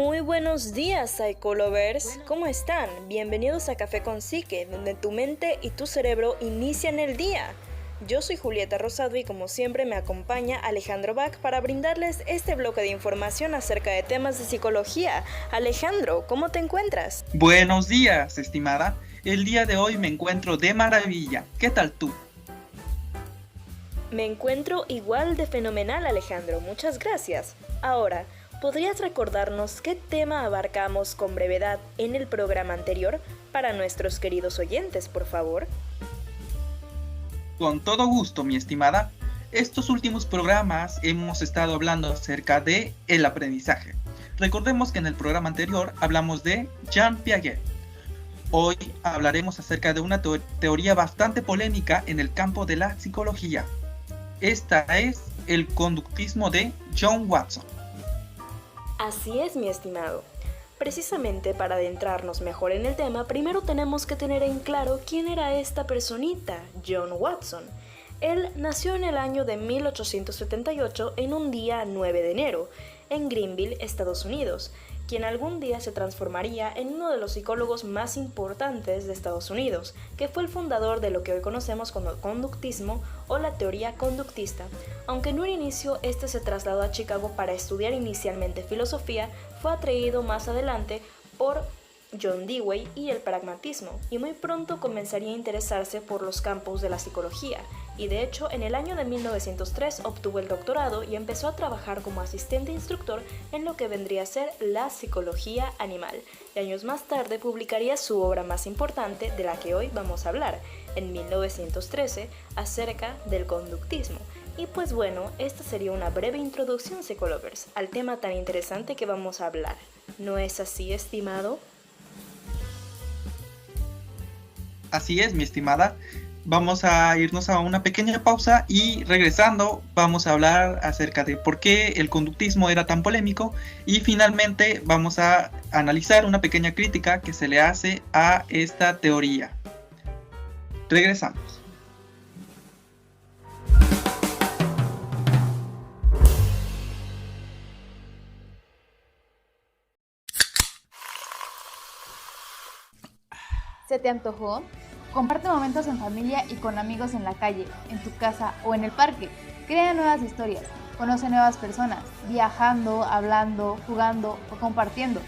Muy buenos días, Psycholovers. ¿Cómo están? Bienvenidos a Café con Psique, donde tu mente y tu cerebro inician el día. Yo soy Julieta Rosado y como siempre me acompaña Alejandro Bach para brindarles este bloque de información acerca de temas de psicología. Alejandro, ¿cómo te encuentras? Buenos días, estimada. El día de hoy me encuentro de maravilla. ¿Qué tal tú? Me encuentro igual de fenomenal, Alejandro. Muchas gracias. Ahora, ¿podrías recordarnos qué tema abarcamos con brevedad en el programa anterior para nuestros queridos oyentes, por favor? Con todo gusto, mi estimada. Estos últimos programas hemos estado hablando acerca de el aprendizaje. Recordemos que en el programa anterior hablamos de Jean Piaget. Hoy hablaremos acerca de una teoría bastante polémica en el campo de la psicología. Esta es el conductismo de John Watson. Así es, mi estimado. Precisamente para adentrarnos mejor en el tema, primero tenemos que tener en claro quién era esta personita, John Watson. Él nació en el año de 1878 en un día 9 de enero, en Greenville, Estados Unidos, quien algún día se transformaría en uno de los psicólogos más importantes de Estados Unidos, que fue el fundador de lo que hoy conocemos como conductismo o la teoría conductista. Aunque en un inicio este se trasladó a Chicago para estudiar inicialmente filosofía, fue atraído más adelante por John Dewey y el pragmatismo, y muy pronto comenzaría a interesarse por los campos de la psicología, y de hecho en el año de 1903 obtuvo el doctorado y empezó a trabajar como asistente instructor en lo que vendría a ser la psicología animal, y años más tarde publicaría su obra más importante de la que hoy vamos a hablar, en 1913, acerca del conductismo. Y pues bueno, esta sería una breve introducción, Psycholovers, al tema tan interesante que vamos a hablar. ¿No es así, estimado? Así es, mi estimada. Vamos a irnos a una pequeña pausa y regresando vamos a hablar acerca de por qué el conductismo era tan polémico y finalmente vamos a analizar una pequeña crítica que se le hace a esta teoría. Regresamos. ¿Se te antojó? Comparte momentos en familia y con amigos en la calle, en tu casa o en el parque. Crea nuevas historias, conoce nuevas personas, viajando, hablando, jugando o compartiendo.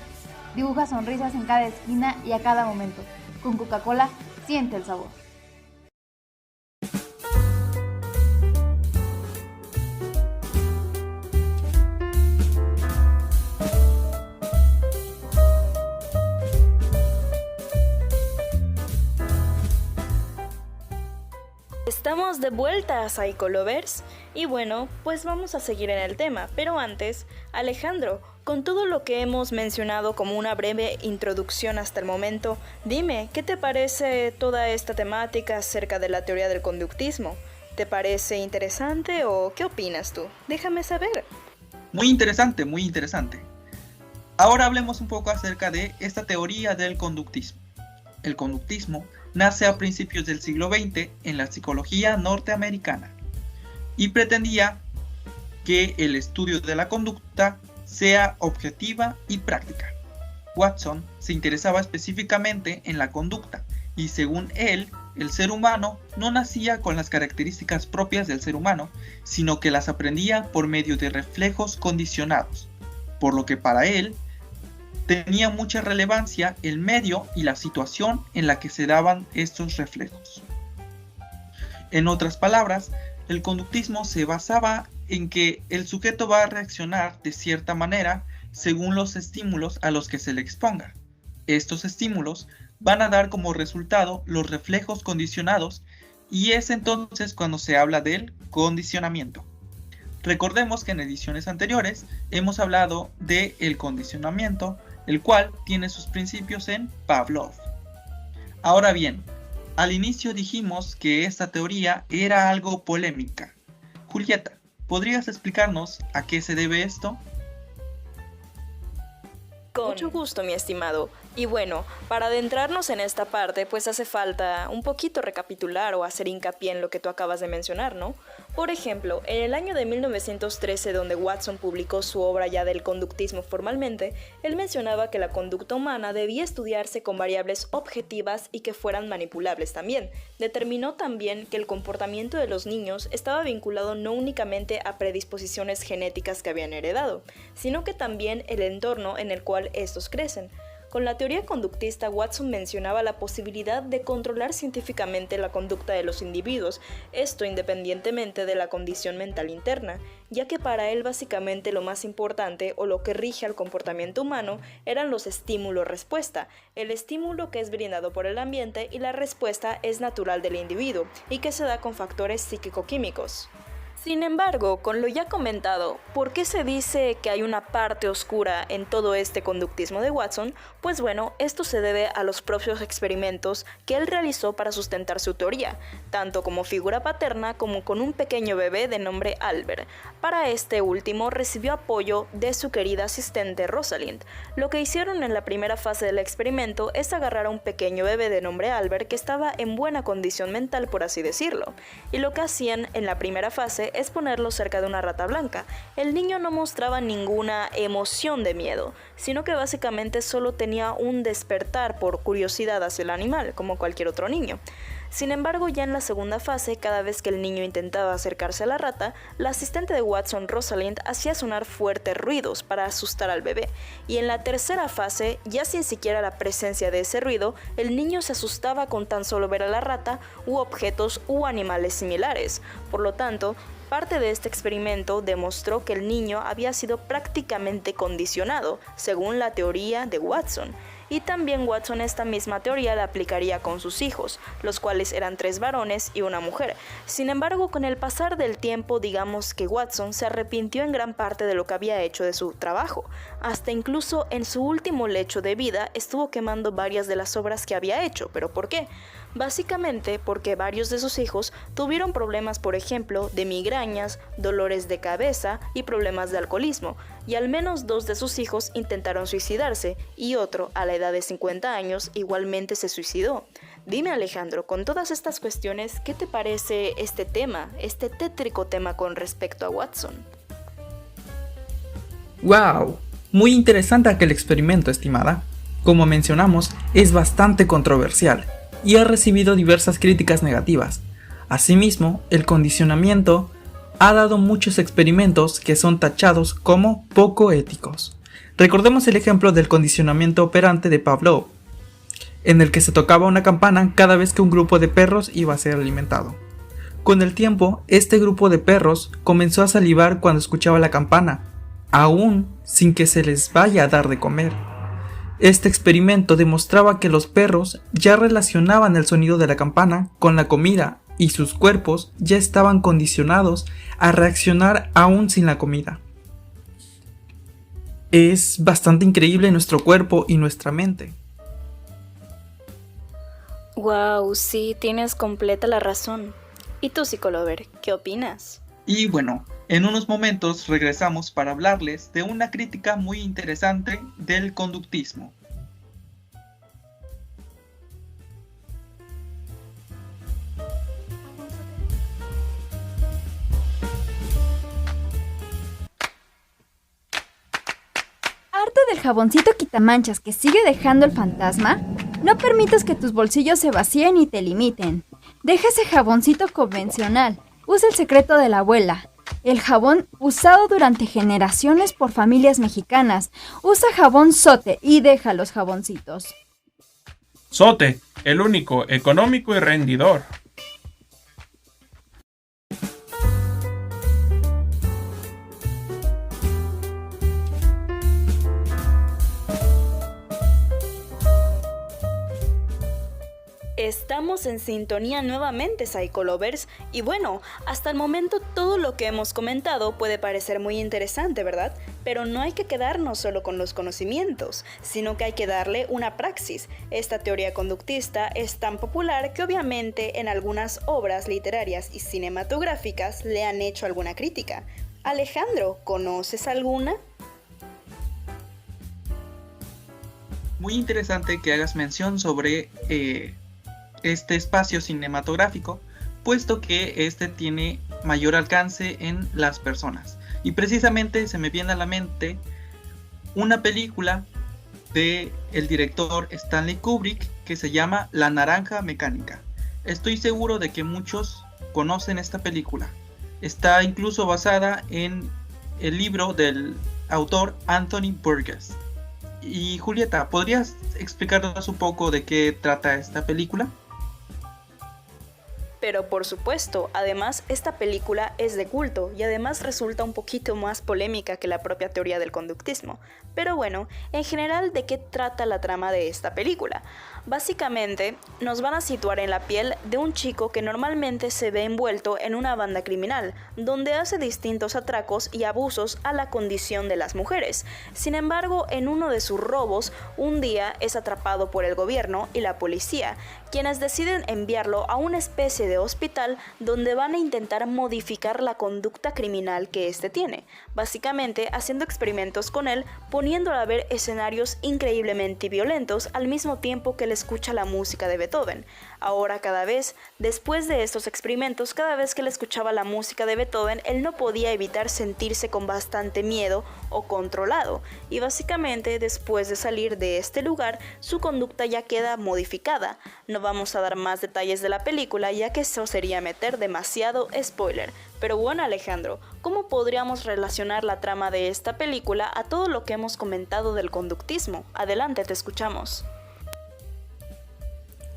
Dibuja sonrisas en cada esquina y a cada momento. Con Coca-Cola, siente el sabor. Estamos de vuelta, Psycholovers, y bueno, pues vamos a seguir en el tema, pero antes, Alejandro, con todo lo que hemos mencionado como una breve introducción hasta el momento, dime, ¿qué te parece toda esta temática acerca de la teoría del conductismo? ¿Te parece interesante o qué opinas tú? Déjame saber. Muy interesante, muy interesante. Ahora hablemos un poco acerca de esta teoría del conductismo. El conductismo nace a principios del siglo XX en la psicología norteamericana y pretendía que el estudio de la conducta sea objetiva y práctica. Watson se interesaba específicamente en la conducta y según él, el ser humano no nacía con las características propias del ser humano, sino que las aprendía por medio de reflejos condicionados, por lo que para él tenía mucha relevancia el medio y la situación en la que se daban estos reflejos. En otras palabras, el conductismo se basaba en que el sujeto va a reaccionar de cierta manera según los estímulos a los que se le exponga. Estos estímulos van a dar como resultado los reflejos condicionados y es entonces cuando se habla del condicionamiento. Recordemos que en ediciones anteriores hemos hablado del condicionamiento, el cual tiene sus principios en Pavlov. Ahora bien, al inicio dijimos que esta teoría era algo polémica. Julieta, ¿podrías explicarnos a qué se debe esto? Con mucho gusto, mi estimado. Y bueno, para adentrarnos en esta parte, pues hace falta un poquito recapitular o hacer hincapié en lo que tú acabas de mencionar, ¿no? Por ejemplo, en el año de 1913, donde Watson publicó su obra ya del conductismo formalmente, él mencionaba que la conducta humana debía estudiarse con variables objetivas y que fueran manipulables también. Determinó también que el comportamiento de los niños estaba vinculado no únicamente a predisposiciones genéticas que habían heredado, sino que también el entorno en el cual estos crecen. Con la teoría conductista, Watson mencionaba la posibilidad de controlar científicamente la conducta de los individuos, esto independientemente de la condición mental interna, ya que para él básicamente lo más importante o lo que rige al comportamiento humano eran los estímulo-respuesta, el estímulo que es brindado por el ambiente y la respuesta es natural del individuo y que se da con factores psíquico-químicos. Sin embargo, con lo ya comentado, ¿por qué se dice que hay una parte oscura en todo este conductismo de Watson? Pues bueno, esto se debe a los propios experimentos que él realizó para sustentar su teoría, tanto como figura paterna como con un pequeño bebé de nombre Albert. Para este último recibió apoyo de su querida asistente Rosalind. Lo que hicieron en la primera fase del experimento es agarrar a un pequeño bebé de nombre Albert que estaba en buena condición mental, por así decirlo, y lo que hacían en la primera fase es ponerlo cerca de una rata blanca. El niño no mostraba ninguna emoción de miedo, sino que básicamente solo tenía un despertar por curiosidad hacia el animal, como cualquier otro niño. Sin embargo, ya en la segunda fase, cada vez que el niño intentaba acercarse a la rata, la asistente de Watson, Rosalind, hacía sonar fuertes ruidos para asustar al bebé. Y en la tercera fase, ya sin siquiera la presencia de ese ruido, el niño se asustaba con tan solo ver a la rata u objetos u animales similares. Por lo tanto, parte de este experimento demostró que el niño había sido prácticamente condicionado, según la teoría de Watson. Y también Watson esta misma teoría la aplicaría con sus hijos, los cuales eran 3 varones y una mujer. Sin embargo, con el pasar del tiempo, digamos que Watson se arrepintió en gran parte de lo que había hecho de su trabajo. Hasta incluso en su último lecho de vida estuvo quemando varias de las obras que había hecho. ¿Pero por qué? Básicamente porque varios de sus hijos tuvieron problemas, por ejemplo, de migrañas, dolores de cabeza y problemas de alcoholismo, y al menos 2 de sus hijos intentaron suicidarse, y otro, a la edad de 50 años, igualmente se suicidó. Dime, Alejandro, con todas estas cuestiones, ¿qué te parece este tema, este tétrico tema con respecto a Watson? ¡Wow! Muy interesante aquel experimento, estimada. Como mencionamos, es bastante controversial y ha recibido diversas críticas negativas. Asimismo, el condicionamiento ha dado muchos experimentos que son tachados como poco éticos. Recordemos el ejemplo del condicionamiento operante de Pavlov, en el que se tocaba una campana cada vez que un grupo de perros iba a ser alimentado. Con el tiempo, este grupo de perros comenzó a salivar cuando escuchaba la campana, aún sin que se les vaya a dar de comer. Este experimento demostraba que los perros ya relacionaban el sonido de la campana con la comida y sus cuerpos ya estaban condicionados a reaccionar aún sin la comida. Es bastante increíble nuestro cuerpo y nuestra mente. Wow, sí, tienes completa la razón. ¿Y tú, psicólogo, qué opinas? Y bueno, en unos momentos regresamos para hablarles de una crítica muy interesante del conductismo. ¿Harto del jaboncito quitamanchas que sigue dejando el fantasma? No permitas que tus bolsillos se vacíen y te limiten. Deja ese jaboncito convencional. Usa el secreto de la abuela. El jabón usado durante generaciones por familias mexicanas. Usa jabón Sote y deja los jaboncitos. Sote, el único, económico y rendidor. Estamos en sintonía nuevamente, Psycholovers, y bueno, hasta el momento todo lo que hemos comentado puede parecer muy interesante, ¿verdad? Pero no hay que quedarnos solo con los conocimientos, sino que hay que darle una praxis. Esta teoría conductista es tan popular que obviamente en algunas obras literarias y cinematográficas le han hecho alguna crítica. Alejandro, ¿conoces alguna? muy interesante que hagas mención sobre este espacio cinematográfico, puesto que este tiene mayor alcance en las personas. Y precisamente se me viene a la mente una película de el director Stanley Kubrick que se llama La Naranja Mecánica. Estoy seguro de que muchos conocen esta película. Está incluso basada en el libro del autor Anthony Burgess. Y Julieta, ¿podrías explicarnos un poco de qué trata esta película? Pero por supuesto, además esta película es de culto y además resulta un poquito más polémica que la propia teoría del conductismo. Pero bueno, en general, ¿de qué trata la trama de esta película? Básicamente, nos van a situar en la piel de un chico que normalmente se ve envuelto en una banda criminal, donde hace distintos atracos y abusos a la condición de las mujeres. Sin embargo, en uno de sus robos, un día es atrapado por el gobierno y la policía, quienes deciden enviarlo a una especie de hospital donde van a intentar modificar la conducta criminal que éste tiene, básicamente haciendo experimentos con él, poniéndolo a ver escenarios increíblemente violentos al mismo tiempo que le escucha la música de Beethoven. Ahora después de estos experimentos, cada vez que le escuchaba la música de Beethoven, él no podía evitar sentirse con bastante miedo o controlado, y básicamente después de salir de este lugar, su conducta ya queda modificada. No vamos a dar más detalles de la película, ya que eso sería meter demasiado spoiler. Pero bueno, Alejandro, ¿cómo podríamos relacionar la trama de esta película a todo lo que hemos comentado del conductismo? Adelante, te escuchamos.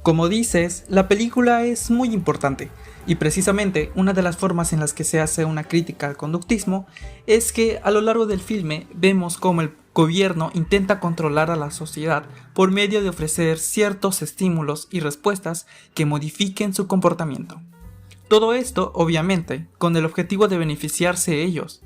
Como dices, la película es muy importante, y precisamente una de las formas en las que se hace una crítica al conductismo es que a lo largo del filme vemos cómo el gobierno intenta controlar a la sociedad por medio de ofrecer ciertos estímulos y respuestas que modifiquen su comportamiento. Todo esto, obviamente, con el objetivo de beneficiarse ellos.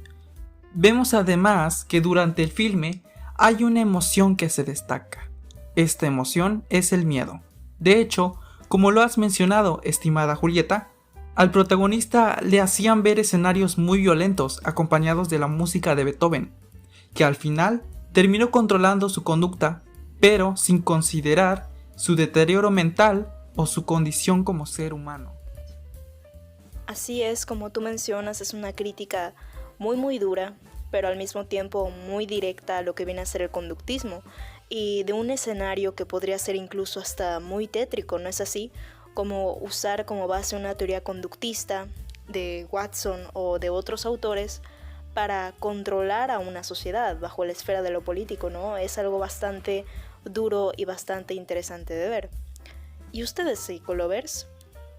Vemos además que durante el filme hay una emoción que se destaca. Esta emoción es el miedo. De hecho, como lo has mencionado, estimada Julieta, al protagonista le hacían ver escenarios muy violentos acompañados de la música de Beethoven, que al final terminó controlando su conducta, pero sin considerar su deterioro mental o su condición como ser humano. Así es, como tú mencionas, es una crítica muy dura, pero al mismo tiempo muy directa a lo que viene a ser el conductismo, y de un escenario que podría ser incluso hasta muy tétrico, ¿no es así? Como usar como base una teoría conductista de Watson o de otros autores para controlar a una sociedad bajo la esfera de lo político, ¿no? Es algo bastante duro y bastante interesante de ver. ¿Y ustedes, psicolovers?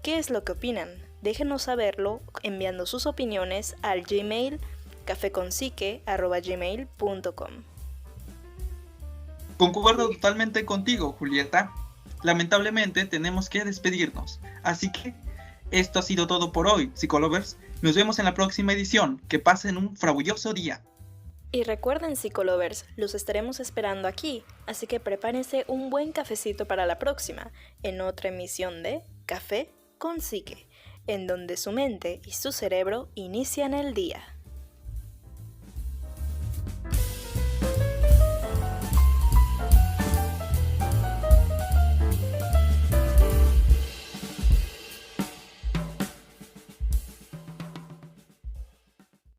¿Qué es lo que opinan? Déjenos saberlo enviando sus opiniones al Gmail cafeconsique@gmail.com. Concuerdo totalmente contigo, Julieta. Lamentablemente tenemos que despedirnos, así que esto ha sido todo por hoy, psicolovers. Nos vemos en la próxima edición. Que pasen un fabuloso día. Y recuerden, psicolovers, los estaremos esperando aquí, así que prepárense un buen cafecito para la próxima, en otra emisión de Café con Psique, en donde su mente y su cerebro inician el día.